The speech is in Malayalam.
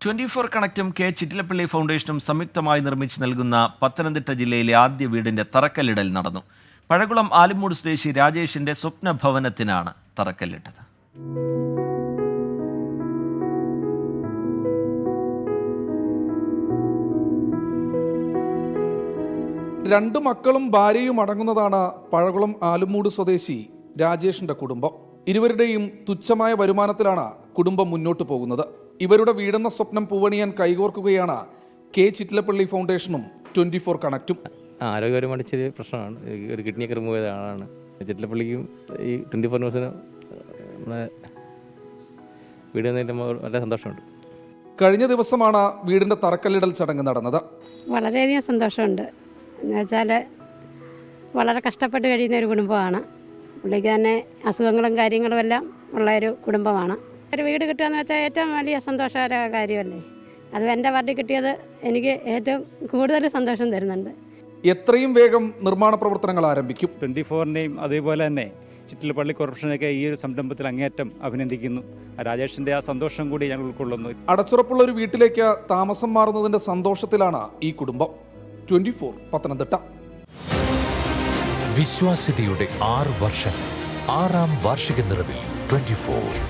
24 കണക്റ്റും കെ ചിറ്റിലപ്പള്ളി ഫൗണ്ടേഷനും സംയുക്തമായി നിർമ്മിച്ച് നൽകുന്ന പത്തനംതിട്ട ജില്ലയിലെ ആദ്യ വീടിന്റെ തറക്കല്ലിടൽ നടന്നു. പഴകുളം ആലുമൂട് സ്വദേശി രാജേഷിന്റെ സ്വപ്ന ഭവനത്തിനാണ് തറക്കല്ലിട്ടത്. രണ്ടു മക്കളും ഭാര്യയും അടങ്ങുന്നതാണ് പഴകുളം ആലുമൂട് സ്വദേശി രാജേഷിന്റെ കുടുംബം. ഇരുവരുടെയും തുച്ഛമായ വരുമാനത്തിലാണ് കുടുംബം മുന്നോട്ട് പോകുന്നത്. ഇവരുടെ വീടെന്ന സ്വപ്നം പൂവണിയാൻ കൈകോർക്കുകയാണ് കെ ചിറ്റിലപ്പള്ളി ഫൗണ്ടേഷനും 24 കണക്റ്റും. ആരോഗ്യപരമായിട്ട് ചെറിയ പ്രശ്നമാണ്. ഒരു കിഡ്നിയൊക്കെ റിമൂവ് ചെയ്ത ആളാണ്. ചിറ്റിലപ്പള്ളിക്കും ഈ 24 ന്യൂസിനും വീട് വളരെ സന്തോഷമുണ്ട്. കഴിഞ്ഞ ദിവസമാണ് വീടിന്റെ തറക്കല്ലിടൽ ചടങ്ങ് നടന്നത്. വളരെയധികം സന്തോഷമുണ്ട്. എന്നുവെച്ചാൽ വളരെ കഷ്ടപ്പെട്ട് കഴിയുന്ന ഒരു കുടുംബമാണ്. പുള്ളിക്ക് തന്നെ അസുഖങ്ങളും കാര്യങ്ങളും എല്ലാം ഉള്ള ഒരു കുടുംബമാണ്. ഒരു വീട് കിട്ടുകയെന്ന് വെച്ചാൽ ഏറ്റവും വലിയ സന്തോഷകര കാര്യമല്ലേ. അത് എൻ്റെ വാർഡിൽ കിട്ടിയത് എനിക്ക് ഏറ്റവും കൂടുതൽ സന്തോഷം തരുന്നുണ്ട്. എത്രയും വേഗം നിർമ്മാണ പ്രവർത്തനങ്ങൾ ആരംഭിക്കും. 24-നെയും അതേപോലെ തന്നെ ചിറ്റിലപ്പള്ളി കോർപ്പറേഷനൊക്കെ ഈ ഒരു സംരംഭത്തിൽ അങ്ങേയറ്റം അഭിനന്ദിക്കുന്നു. രാജേഷിൻ്റെ ആ സന്തോഷം കൂടി ഞങ്ങൾ ഉൾക്കൊള്ളുന്നു. അടച്ചുറപ്പുള്ള ഒരു വീട്ടിലേക്ക് താമസം മാറുന്നതിന്റെ സന്തോഷത്തിലാണ് ഈ കുടുംബം. 24 പത്തനംതിട്ട. വിശ്വാസ്യതയുടെ 6 വർഷങ്ങൾ, 6ാം വാർഷിക നിറവിൽ 24.